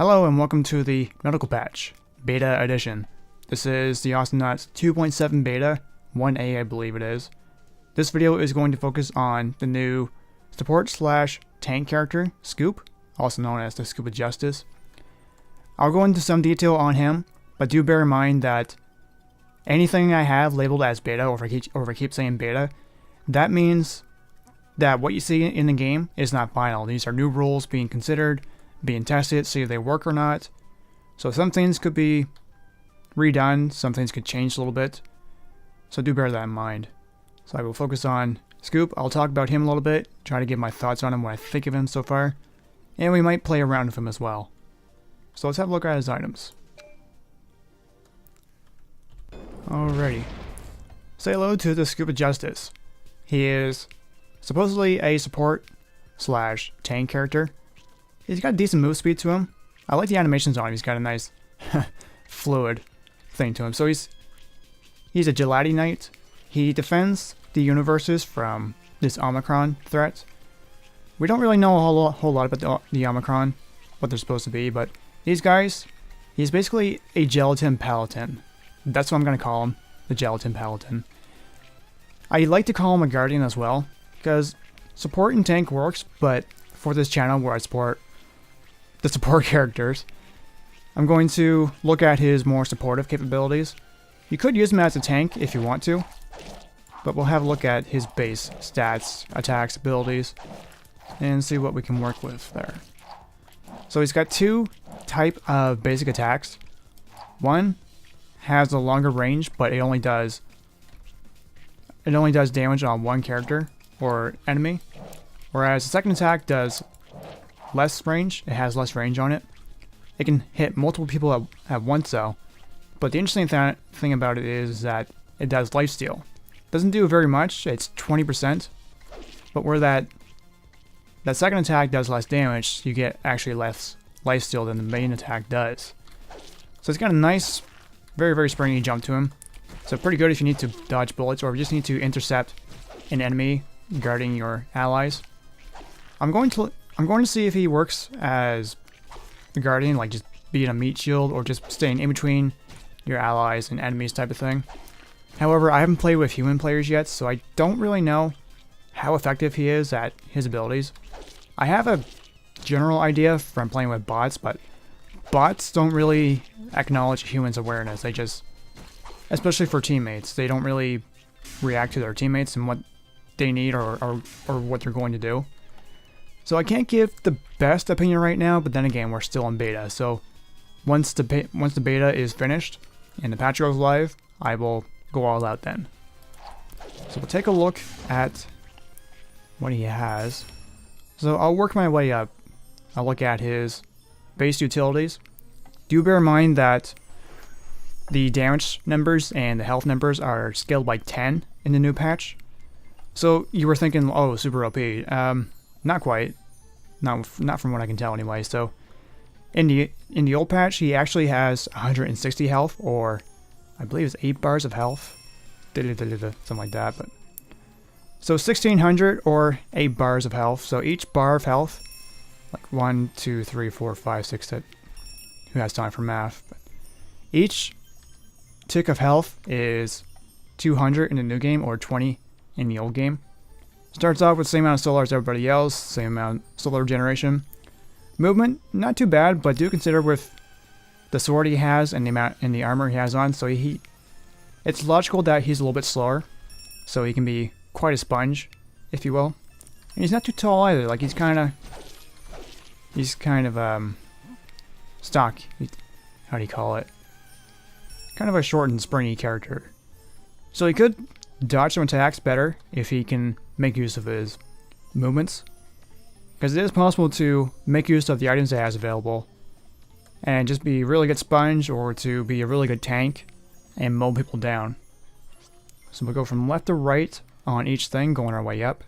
Hello and welcome to the Medical Patch, Beta Edition. This is the Awesomenauts 2.7 Beta, 1A I believe it is. This video is going to focus on the new support/tank character, Scoop, also known as the Scoop of Justice. I'll go into some detail on him, but do bear in mind that anything I have labeled as beta, or if I keep saying beta, that means that what you see in the game is not final. These are new rules being considered, being tested, see if they work or not. So some things could be redone, some things could change a little bit. So do bear that in mind. So I will focus on Scoop. I'll talk about him a little bit, try to give my thoughts on him, what I think of him so far. And we might play around with him as well. So let's have a look at his items. Alrighty. Say hello to the Scoop of Justice. He is supposedly a support/tank character. He's got a decent move speed to him. I like the animations on him. He's got a nice fluid thing to him. So he's a Gelati Knight. He defends the universes from this Omicron threat. We don't really know a whole lot about the Omicron, what they're supposed to be, but these guys, he's basically a Gelatin Paladin. That's what I'm going to call him, the Gelatin Paladin. I like to call him a Guardian as well, because support and tank works, but for this channel where I support the support characters, I'm going to look at his more supportive capabilities. You could use him as a tank if you want to, but we'll have a look at his base stats, attacks, abilities, and see what we can work with there. So he's got two type of basic attacks. One has a longer range, but it only does damage on one character or enemy, whereas the second attack does less range. It has less range on it. It can hit multiple people at once though, but the interesting thing about it is that it does lifesteal. Doesn't do very much, it's 20%, but where that second attack does less damage, you get actually less lifesteal than the main attack does. So it's got a nice, very, very springy jump to him. So pretty good if you need to dodge bullets or if you just need to intercept an enemy guarding your allies. I'm going to see if he works as the Guardian, like just being a meat shield or just staying in between your allies and enemies type of thing. However, I haven't played with human players yet, so I don't really know how effective he is at his abilities. I have a general idea from playing with bots, but bots don't really acknowledge humans' awareness. They just, especially for teammates, they don't really react to their teammates and what they need or what they're going to do. So I can't give the best opinion right now, but then again, we're still in beta. So once the beta is finished and the patch goes live, I will go all out then. So we'll take a look at what he has. So I'll work my way up. I'll look at his base utilities. Do bear in mind that the damage numbers and the health numbers are scaled by 10 in the new patch. So you were thinking, oh, super OP. Not quite. Not from what I can tell anyway. So in the old patch, he actually has 160 health, or I believe it's 8 bars of health. Something like that. But so 1600 or 8 bars of health. So each bar of health, like 1, 2, 3, 4, 5, 6, 7. Who has time for math? But each tick of health is 200 in the new game or 20 in the old game. Starts off with the same amount of solar as everybody else, same amount of solar generation. Movement, not too bad, but do consider with the sword he has and the amount and the armor he has on, so it's logical that he's a little bit slower, so he can be quite a sponge, if you will. And he's not too tall either. Like he's kind of stock. How do you call it? Kind of a short and springy character. So he could dodge some attacks better if he can make use of his movements, because it is possible to make use of the items that he has available and just be a really good sponge or to be a really good tank and mow people down. So we'll go from left to right on each thing, going our way up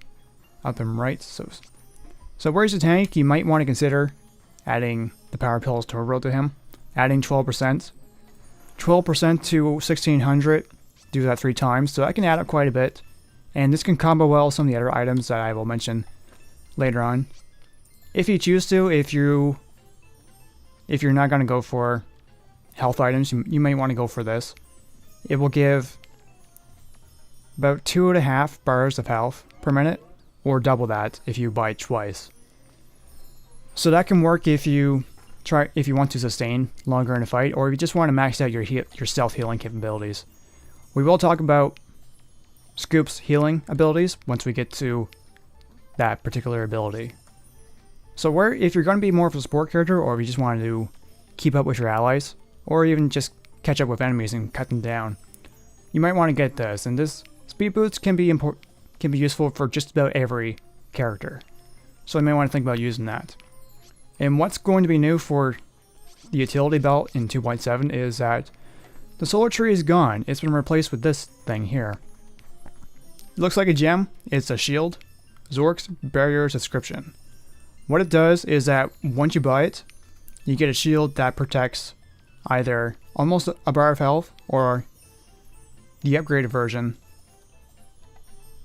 and right. So where's the tank? You might want to consider adding the Power Pills Turbo to him, adding 12% to 1600. Do that 3 times, so I can add up quite a bit, and this can combo well with some of the other items that I will mention later on. If you choose to, if you if you're not going to go for health items, you may want to go for this. It will give about 2.5 bars of health per minute, or double that if you buy it twice. So that can work if you want to sustain longer in a fight, or if you just want to max out your stealth healing capabilities. We will talk about Scoop's healing abilities once we get to that particular ability. So if you're going to be more of a support character, or if you just want to keep up with your allies, or even just catch up with enemies and cut them down, you might want to get this. And this speed boost can be useful for just about every character. So you may want to think about using that. And what's going to be new for the utility belt in 2.7 is that the solar tree is gone. It's been replaced with this thing here. It looks like a gem. It's a shield. Zork's barrier subscription. What it does is that once you buy it, you get a shield that protects either almost a bar of health, or the upgraded version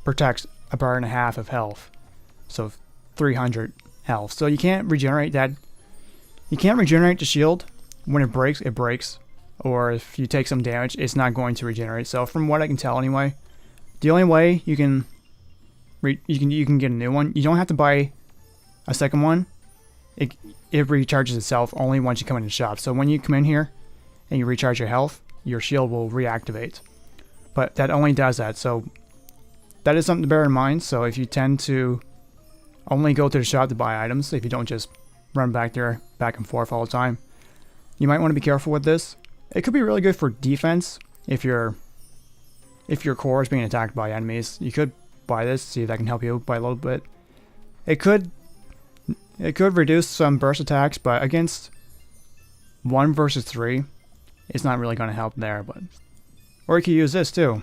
protects a bar and a half of health. So 300 health. So you can't regenerate that. You can't regenerate the shield. When it breaks. Or if you take some damage, it's not going to regenerate. So from what I can tell anyway, the only way you can get a new one, you don't have to buy a second one. It recharges itself only once you come in the shop. So when you come in here and you recharge your health, your shield will reactivate. But that only does that. So that is something to bear in mind. So if you tend to only go to the shop to buy items, if you don't just run back there back and forth all the time, you might want to be careful with this. It could be really good for defense if your core is being attacked by enemies. You could buy this, see if that can help you by a little bit. It could reduce some burst attacks, but against 1 versus 3, it's not really going to help there. Or you could use this too.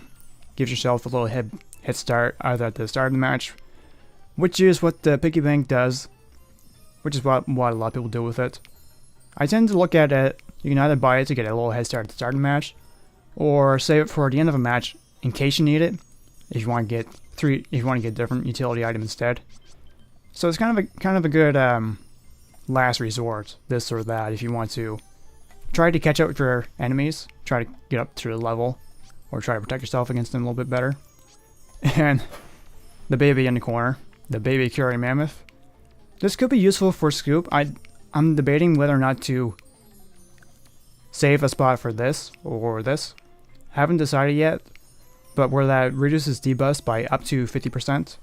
Gives yourself a little head start either at the start of the match, which is what the piggy bank does, which is what a lot of people do with it. I tend to look at it, you can either buy it to get a little head start at the start of the match, or save it for the end of a match in case you need it, if you want to get different utility item instead. So it's kind of a good last resort, this or that, if you want to try to catch up with your enemies, try to get up to the level, or try to protect yourself against them a little bit better. And the baby in the corner, the baby carrying mammoth. This could be useful for Scoop. I'm debating whether or not to save a spot for this or this. Haven't decided yet, but where that reduces debuffs by up to 50%,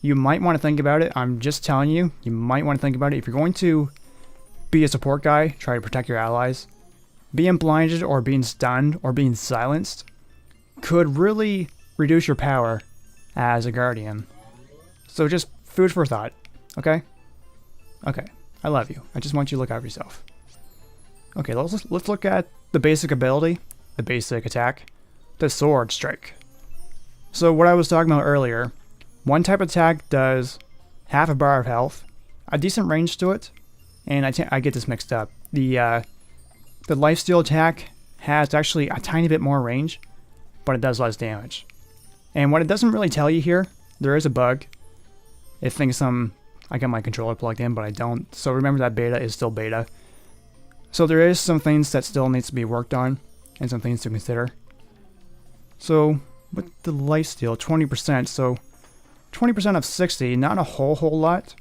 you might want to think about it. I'm just telling you, you might want to think about it. If you're going to be a support guy, try to protect your allies, being blinded or being stunned or being silenced could really reduce your power as a guardian. So just food for thought, okay? Okay, I love you. I just want you to look out for yourself. Okay, let's look at the basic ability, the basic attack, the sword strike. So what I was talking about earlier, one type of attack does half a bar of health, a decent range to it, and I get this mixed up. The lifesteal attack has actually a tiny bit more range, but it does less damage. And what it doesn't really tell you here, there is a bug. It thinks I got my controller plugged in, but I don't. So remember that beta is still beta. So there is some things that still needs to be worked on, and some things to consider. So with the lifesteal, 20%. So 20% of 60, not a whole lot.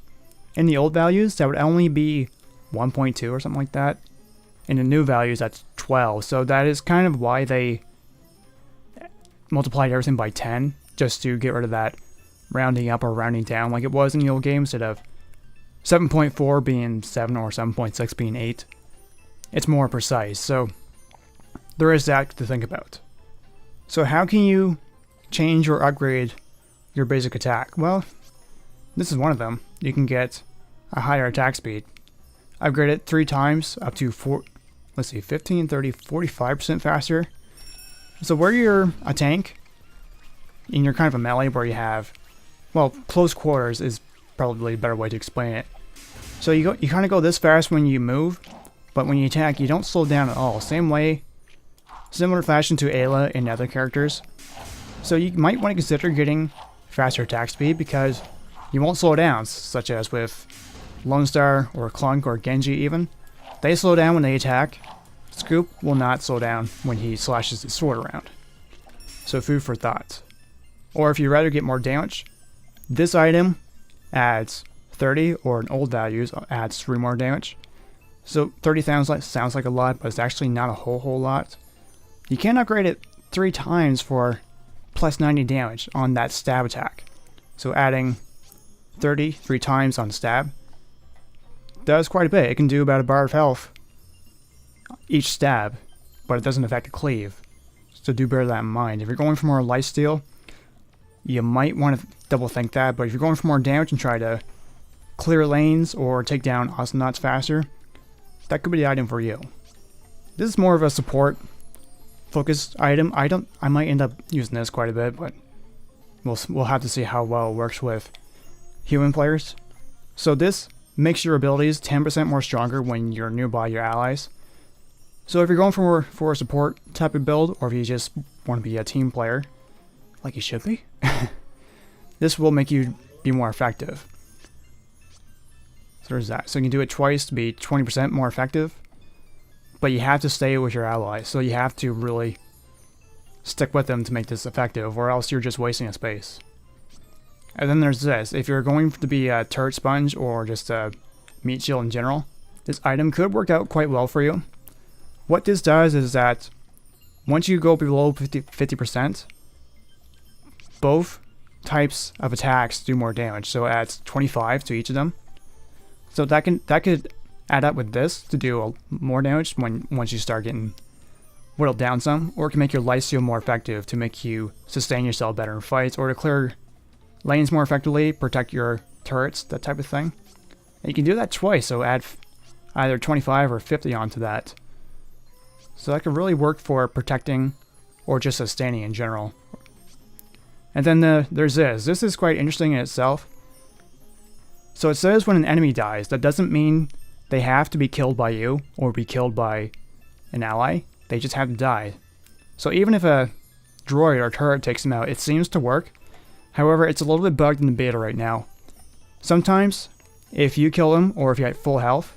In the old values, that would only be 1.2 or something like that. In the new values, that's 12. So that is kind of why they multiplied everything by 10, just to get rid of that rounding up or rounding down like it was in the old game, instead of 7.4 being 7 or 7.6 being 8. It's more precise, so there is that to think about. So how can you change or upgrade your basic attack? Well, this is one of them. You can get a higher attack speed. Upgrade it 3 times up to 15, 30, 45% faster. So where you're a tank, and you're kind of a melee where you have, well, close quarters is probably a better way to explain it. So you kind of go this fast when you move, but when you attack, you don't slow down at all. Same way, similar fashion to Ayla and other characters. So you might want to consider getting faster attack speed because you won't slow down, such as with Lone Star or Clunk or Genji even. They slow down when they attack. Scoop will not slow down when he slashes his sword around. So food for thought. Or if you'd rather get more damage, this item adds 30, or in old values adds 3 more damage. So 30 sounds like a lot, but it's actually not a whole lot. You can upgrade it 3 times for plus 90 damage on that stab attack. So adding 30 3 times on stab does quite a bit. It can do about a bar of health each stab, but it doesn't affect a cleave. So do bear that in mind. If you're going for more lifesteal, you might want to double think that, but if you're going for more damage and try to clear lanes or take down Awesomenauts faster, that could be the item for you. This is more of a support focused item. I might end up using this quite a bit, but we'll have to see how well it works with human players. So this makes your abilities 10% more stronger when you're nearby your allies. So if you're going for a support type of build, or if you just want to be a team player, like you should be, this will make you be more effective. So there's that. So you can do it twice to be 20% more effective, but you have to stay with your allies. So you have to really stick with them to make this effective, or else you're just wasting a space. And then there's this. If you're going to be a turret sponge or just a meat shield in general, this item could work out quite well for you. What this does is that once you go below 50%, both types of attacks do more damage. So it adds 25 to each of them. So that could add up with this to do more damage once you start getting whittled down some, or it can make your lifesteal more effective to make you sustain yourself better in fights, or to clear lanes more effectively, protect your turrets, that type of thing. And you can do that twice, so add either 25 or 50 onto that. So that could really work for protecting or just sustaining in general. And then there's this. This is quite interesting in itself. So it says when an enemy dies, that doesn't mean they have to be killed by you or be killed by an ally. They just have to die. So even if a droid or turret takes them out, it seems to work. However, it's a little bit bugged in the beta right now. Sometimes, if you kill them, or if you're at full health,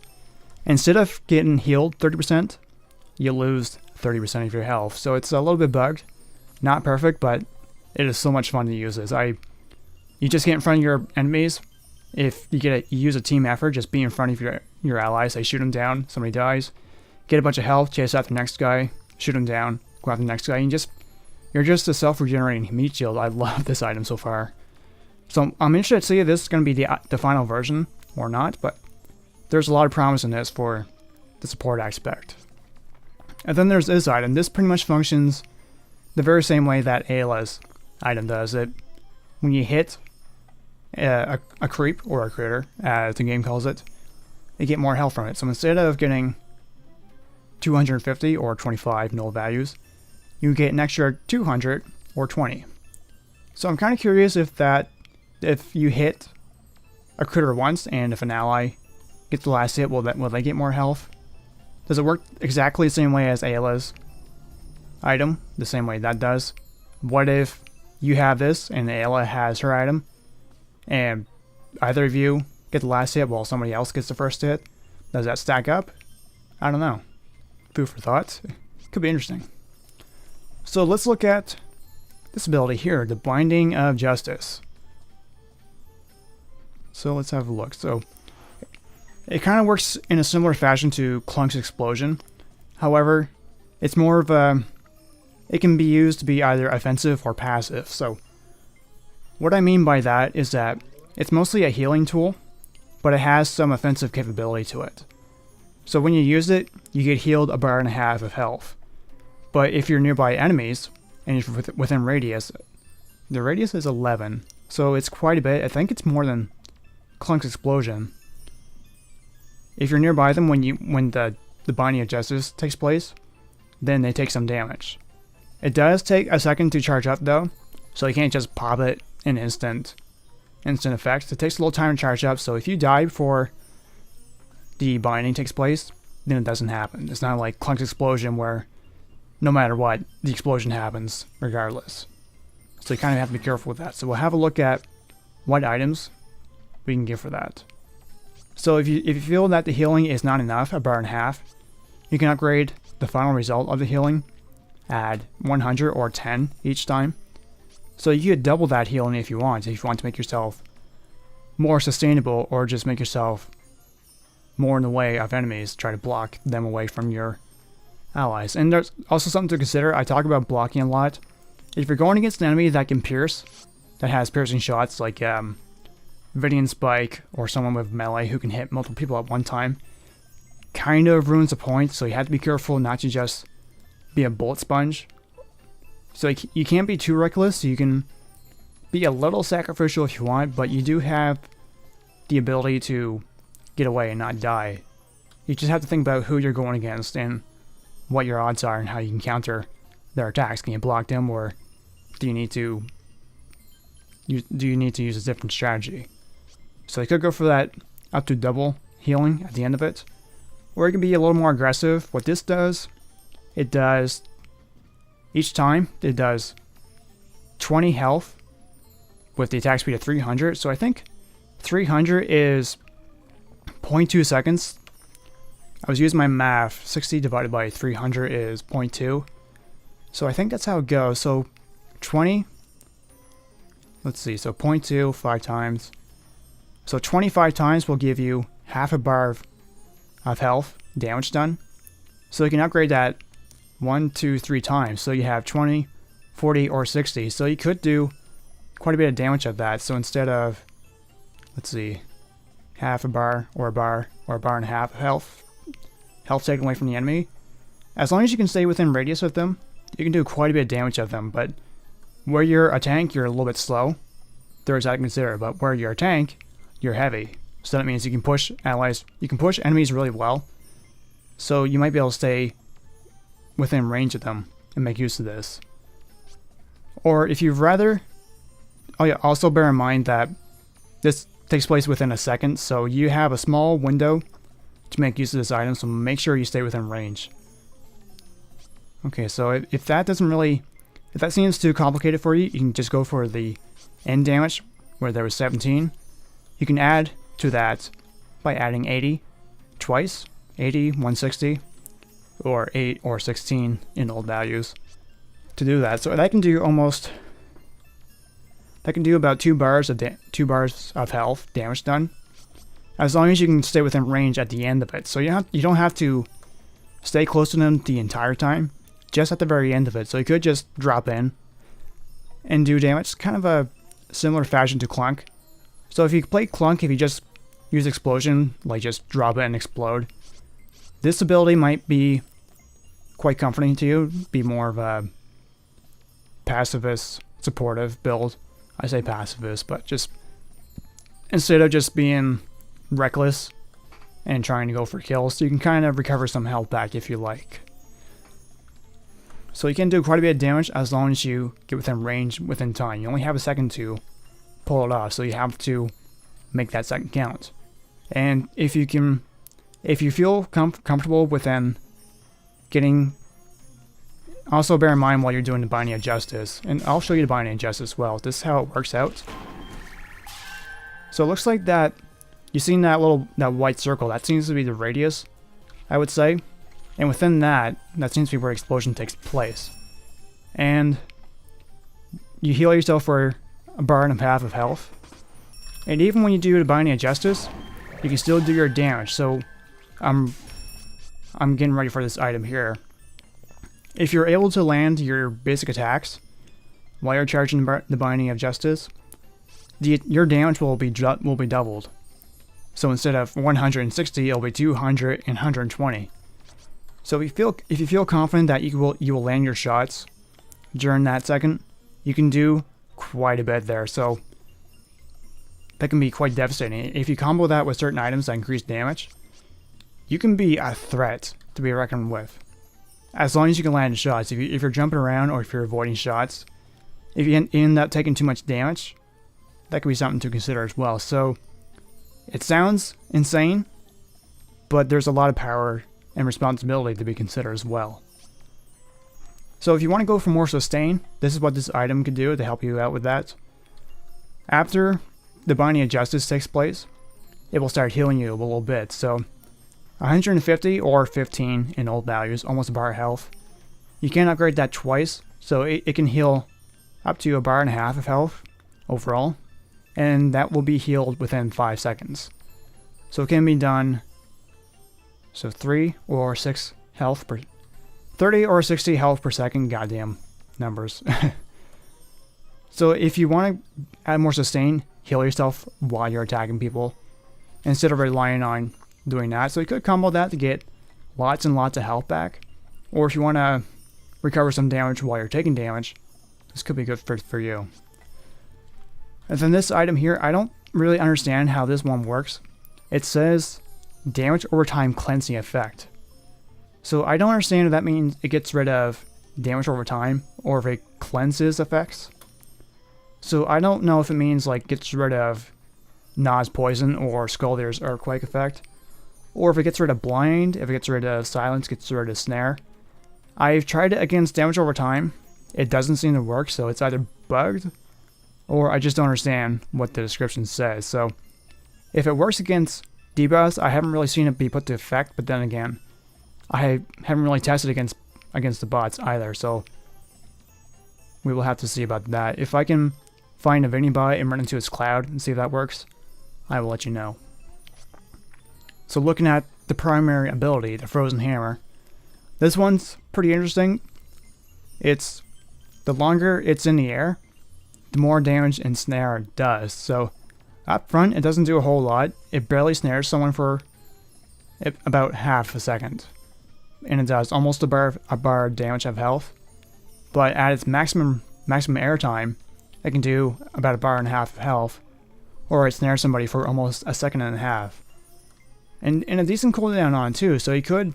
instead of getting healed 30%, you lose 30% of your health. So it's a little bit bugged. Not perfect, but it is so much fun to use this. You just get in front of your enemies. If you use a team effort, just be in front of your allies. They shoot them down, somebody dies, get a bunch of health, chase out the next guy, shoot him down, go after the next guy, and you're just a self-regenerating meat shield. I love this item so far. So I'm interested to see if this is going to be the final version or not, but there's a lot of promise in this for the support aspect. And then there's this item. This pretty much functions the very same way that Ayla's item does. When you hit a creep or a critter, as the game calls it, you get more health from it. So instead of getting 250 or 25 null values, you get an extra 200 or 20. So I'm kind of curious if you hit a critter once, and if an ally gets the last hit, will they get more health? Does it work exactly the same way as Ayla's item? The same way that does? What if you have this and Ayla has her item, and either of you get the last hit while somebody else gets the first hit? Does that stack up? I don't know. Food for thought. Could be interesting. So let's look at this ability here, the Binding of Justice. So let's have a look. So it kind of works in a similar fashion to Clunk's Explosion. However, it's more of it can be used to be either offensive or passive. So what I mean by that is that it's mostly a healing tool, but it has some offensive capability to it. So when you use it, you get healed a bar and a half of health. But if you're nearby enemies, and if you're within radius, the radius is 11. So it's quite a bit. I think it's more than Clunk's Explosion. If you're nearby them when the Binding of Justice takes place, then they take some damage. It does take a second to charge up though, so you can't just pop it in instant effects. It takes a little time to charge up, so if you die before the binding takes place, then it doesn't happen. It's not like Clunk's Explosion where no matter what, the explosion happens regardless. So you kind of have to be careful with that. So we'll have a look at what items we can get for that. So if you feel that the healing is not enough, a bar and a half, you can upgrade the final result of the healing at 100 or 10 each time. So you could double that healing if you want to make yourself more sustainable, or just make yourself more in the way of enemies, try to block them away from your allies. And there's also something to consider. I talk about blocking a lot. If you're going against an enemy that can pierce, that has piercing shots like Vidian Spike or someone with melee who can hit multiple people at one time, kind of ruins the point. So you have to be careful not to just be a bullet sponge. So you can't be too reckless. You can be a little sacrificial if you want, but you do have the ability to get away and not die. You just have to think about who you're going against and what your odds are and how you can counter their attacks. Can you block them, or do you need to use a different strategy? So you could go for that up to double healing at the end of it, or you can be a little more aggressive. What this does, it does each time it does 20 health with the attack speed of 300. So I think 300 is 0.2 seconds. I was using my math. 60 divided by 300 is 0.2. So I think that's how it goes. So 20, let's see, so 0.2, 5 times. So 25 times will give you half a bar of health damage done. So you can upgrade that 1, 2, 3 times. So you have 20, 40, or 60. So you could do quite a bit of damage of that. So instead of, let's see, half a bar or a bar and a half of health taken away from the enemy, as long as you can stay within radius of them, you can do quite a bit of damage of them. But where you're a tank, you're a little bit slow. There's that to consider. But where you're a tank, you're heavy. So that means you can push allies, you can push enemies really well. So you might be able to stay within range of them and make use of this. Or if you'd rather, oh yeah, also bear in mind that this takes place within a second, so you have a small window to make use of this item, so make sure you stay within range. Okay, so if that seems too complicated for you, you can just go for the end damage, where there was 17. You can add to that by adding 80 twice, 80, 160, or 8 or 16 in old values to do that. So that can do about 2 bars of health damage done, as long as you can stay within range at the end of it. So you don't have to stay close to them the entire time, just at the very end of it. So you could just drop in and do damage, kind of a similar fashion to Clunk. So if you play Clunk, if you just use Explosion, like just drop it and explode, this ability might be quite comforting to you, be more of a pacifist, supportive build. I say pacifist, but just instead of just being reckless and trying to go for kills, you can kind of recover some health back if you like. So you can do quite a bit of damage as long as you get within range within time. You only have a second to pull it off, so you have to make that second count. And if you feel comfortable within getting, also bear in mind while you're doing the Binding of Justice, and I'll show you the Binding of Justice as well. This is how it works out. So it looks like that you've seen that white circle. That seems to be the radius, I would say. And within that seems to be where explosion takes place. And you heal yourself for a bar and a half of health. And even when you do the Binding of Justice, you can still do your damage. So I'm getting ready for this item here. If you're able to land your basic attacks while you're charging the Binding of Justice, your damage will be doubled. So instead of 160, it'll be 200 and 120. So if you feel confident that you will land your shots during that second, you can do quite a bit there. So that can be quite devastating. If you combo that with certain items that increase damage, you can be a threat to be reckoned with. As long as you can land shots. If you're jumping around or if you're avoiding shots, if you end up taking too much damage, that could be something to consider as well. So it sounds insane, but there's a lot of power and responsibility to be considered as well. So if you want to go for more sustain, this is what this item could do to help you out with that. After the Binding of Justice takes place, it will start healing you a little bit. So 150 or 15 in old values, almost a bar of health. You can upgrade that twice, so it can heal up to a bar and a half of health overall, and that will be healed within 5 seconds. So it can be done, so 3 or 6 health per 30 or 60 health per second. Goddamn numbers. So if you want to add more sustain, heal yourself while you're attacking people instead of relying on doing that. So you could combo that to get lots and lots of health back. Or if you want to recover some damage while you're taking damage, this could be good for you. And then this item here, I don't really understand how this one works. It says damage over time cleansing effect. So I don't understand if that means it gets rid of damage over time or if it cleanses effects. So I don't know if it means like gets rid of Na's poison or Skulldir's earthquake effect, or if it gets rid of blind, if it gets rid of silence, gets rid of snare. I've tried it against damage over time. It doesn't seem to work, so it's either bugged or I just don't understand what the description says. So if it works against debuffs, I haven't really seen it be put to effect, but then again, I haven't really tested against the bots either, so we will have to see about that. If I can find a Divinity bot and run into its cloud and see if that works, I will let you know. So looking at the primary ability, the Frozen Hammer, this one's pretty interesting. It's the longer it's in the air, the more damage and snare it does. So up front, it doesn't do a whole lot. It barely snares someone for about half a second, and it does almost a bar of damage of health. But at its maximum air time, it can do about a bar and a half of health, or it snares somebody for almost a second and a half. And a decent cooldown on it too, so you could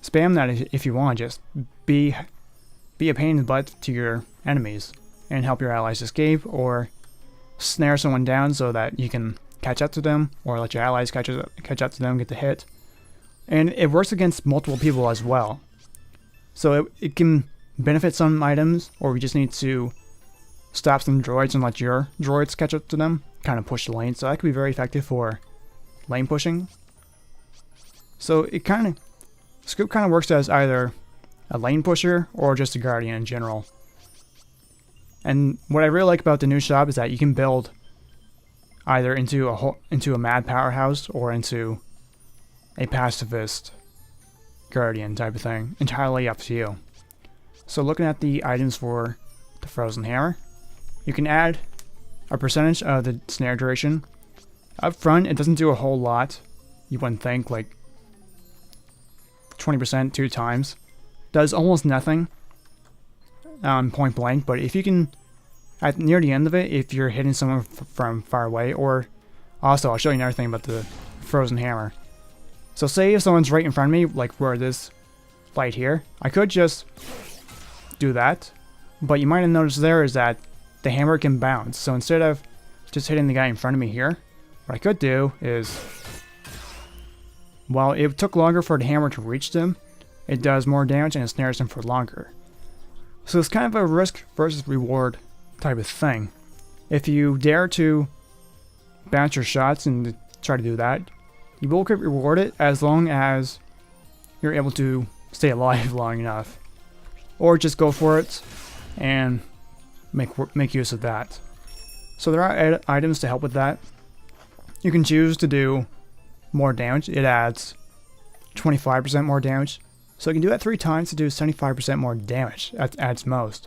spam that if you want. Just be a pain in the butt to your enemies and help your allies escape, or snare someone down so that you can catch up to them, or let your allies catch up to them, get the hit. And it works against multiple people as well. So it can benefit some items, or we just need to stop some droids and let your droids catch up to them, kind of push the lane. So that could be very effective for lane pushing. So Scoop kind of works as either a lane pusher or just a guardian in general. And what I really like about the new shop is that you can build either into a mad powerhouse or into a pacifist guardian type of thing. Entirely up to you. So looking at the items for the Frozen Hammer, you can add a percentage of the snare duration. Up front, it doesn't do a whole lot. You wouldn't think, like 20% 2 times. Does almost nothing point blank, but if you can, near the end of it, if you're hitting someone from far away, or also, I'll show you another thing about the Frozen Hammer. So say if someone's right in front of me, like where this light here, I could just do that, but you might have noticed there is that the hammer can bounce. So instead of just hitting the guy in front of me here, what I could do is, while it took longer for the hammer to reach them, it does more damage and it snares them for longer. So it's kind of a risk versus reward type of thing. If you dare to bounce your shots and try to do that, you will get rewarded as long as you're able to stay alive long enough. Or just go for it and make use of that. So there are items to help with that. You can choose to do more damage. It adds 25% more damage. So you can do that 3 times to do 75% more damage at its most,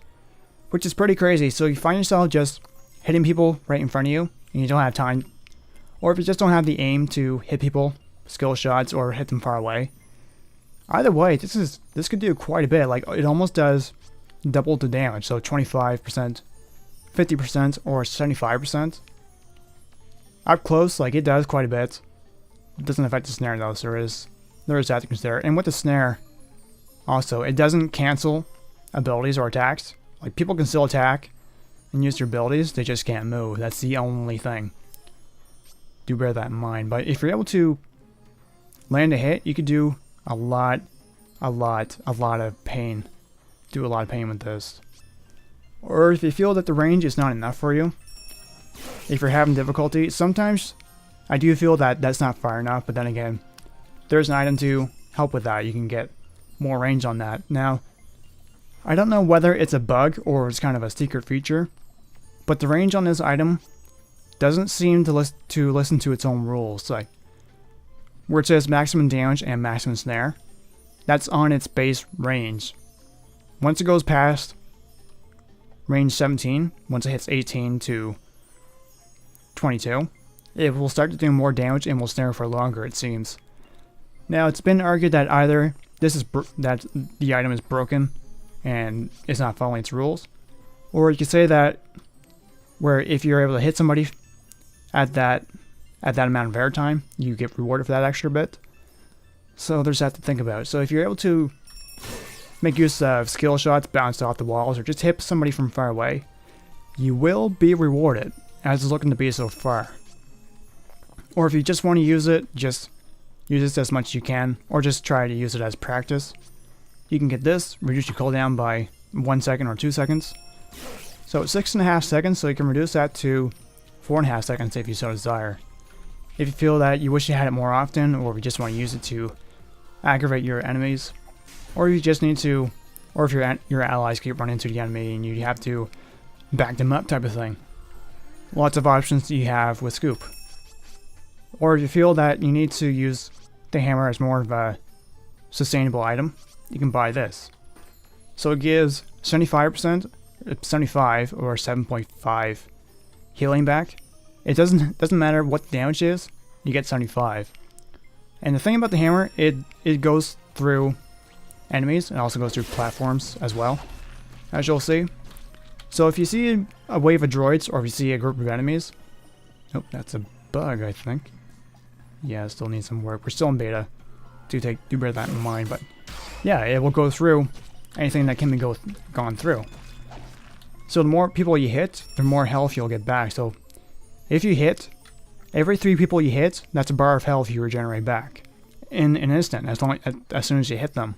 which is pretty crazy. So you find yourself just hitting people right in front of you and you don't have time, or if you just don't have the aim to hit people, skill shots, or hit them far away. Either way, this could do quite a bit. Like, it almost does double the damage, so 25%, 50%, or 75%. Up close, like, it does quite a bit. It doesn't affect the snare though, so there is that to consider. And with the snare, also, it doesn't cancel abilities or attacks. Like, people can still attack and use their abilities, they just can't move. That's the only thing. Do bear that in mind. But if you're able to land a hit, you could do a lot of pain. Do a lot of pain with this. Or if you feel that the range is not enough for you, if you're having difficulty, sometimes I do feel that that's not far enough, but then again, there's an item to help with that. You can get more range on that. Now, I don't know whether it's a bug or it's kind of a secret feature, but the range on this item doesn't seem to listen to its own rules. Like, where it says maximum damage and maximum snare, that's on its base range. Once it goes past range 17, once it hits 18 to 22, it will start to do more damage and will snare for longer, it seems. Now, it's been argued that either that the item is broken and it's not following its rules, or you could say that where if you're able to hit somebody at that amount of airtime, you get rewarded for that extra bit. So there's that to think about. So if you're able to make use of skill shots, bounce off the walls, or just hit somebody from far away, you will be rewarded, as it's looking to be so far. Or if you just want to use it, just use it as much as you can, or just try to use it as practice. You can get this, reduce your cooldown by 1 second or 2 seconds. So it's 6.5 seconds, so you can reduce that to 4.5 seconds if you so desire. If you feel that you wish you had it more often, or if you just want to use it to aggravate your enemies, or you just need to, or if your allies keep running into the enemy and you have to back them up type of thing. Lots of options you have with Scoop. Or if you feel that you need to use the hammer as more of a sustainable item, you can buy this. So it gives 75%, 75 or 7.5 healing back. It doesn't matter what the damage is, you get 75. And the thing about the hammer, it goes through enemies, and also goes through platforms as well, as you'll see. So if you see a wave of droids, or if you see a group of enemies, oh, that's a bug, I think. Yeah, still needs some work. We're still in beta. Do bear that in mind, but yeah, it will go through anything that can be gone through. So the more people you hit, the more health you'll get back. So if you hit, every 3 people you hit, that's a bar of health you regenerate back in an instant, as soon as you hit them.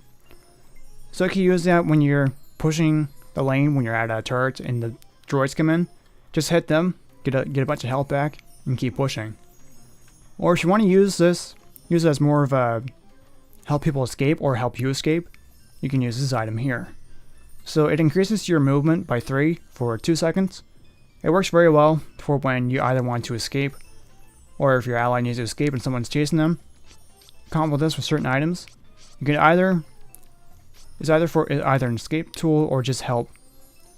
So you can use that when you're pushing the lane, when you're at a turret and the droids come in. Just hit them, get a bunch of health back, and keep pushing. Or if you want to use this, use it as more of a help people escape or help you escape, you can use this item here. So it increases your movement by 3 for 2 seconds. It works very well for when you either want to escape, or if your ally needs to escape and someone's chasing them. Combo this with certain items. You can it's either an escape tool or just help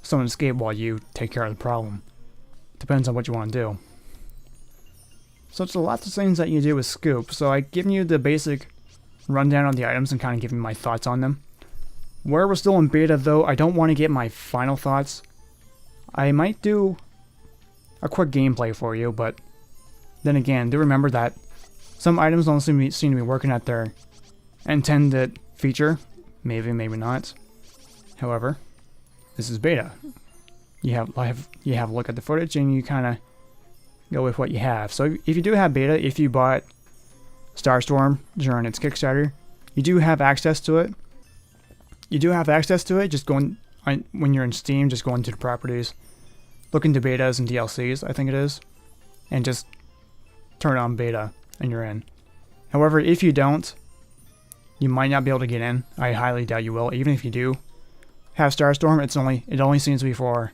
someone escape while you take care of the problem. Depends on what you want to do. So it's lots of things that you do with Scoop. So I've given you the basic rundown on the items and kind of giving my thoughts on them. Where we're still in beta though, I don't want to get my final thoughts. I might do a quick gameplay for you, but then again, do remember that some items don't seem to be working at their intended feature. Maybe, maybe not. However, this is beta. You have a look at the footage and you kind of go with what you have. So if you do have beta, if you bought Starstorm during its Kickstarter, you do have access to it. Just when you're in Steam, just go into the properties, look into betas and DLCs, I think it is, and just turn on beta and you're in. However, if you don't, you might not be able to get in. I highly doubt you will. Even if you do have Starstorm, it only seems to be for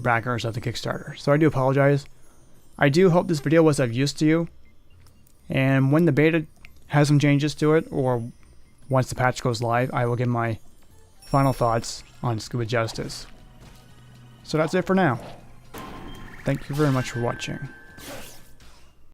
backers of the Kickstarter. So I do apologize. I do hope this video was of use to you. And when the beta has some changes to it, or once the patch goes live, I will give my final thoughts on Scuba Justice. So that's it for now. Thank you very much for watching.